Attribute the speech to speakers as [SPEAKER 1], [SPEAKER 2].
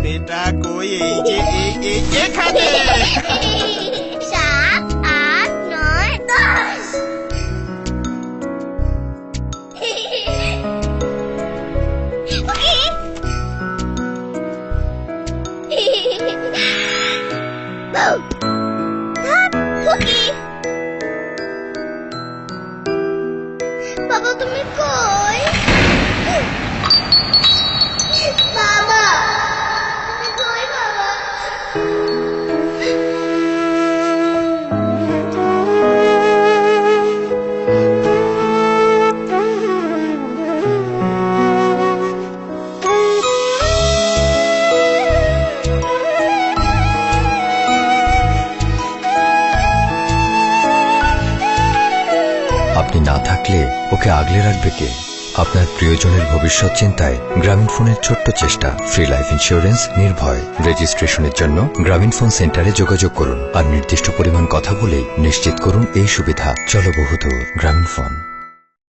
[SPEAKER 1] বেটা কই? এই যে এখানে।
[SPEAKER 2] 7, 8, 9, 10 বাবা তুমি কই? বাবা তুমি কই বাবা?
[SPEAKER 3] আপনি না থাকলে ওকে আগলে রাখবে কে? আপনার প্রিয়জনের ভবিষ্যৎ চিন্তায় গ্রামীণফোনের ছোট্ট চেষ্টা। ফ্রি লাইফ ইন্স্যুরেন্স নির্ভয়। রেজিস্ট্রেশনের জন্য গ্রামীণফোন সেন্টারে যোগাযোগ করুন আর নির্দিষ্ট পরিমাণ কথা বলেই নিশ্চিত করুন এই সুবিধা। চলো বহুদূর। গ্রামীণফোন।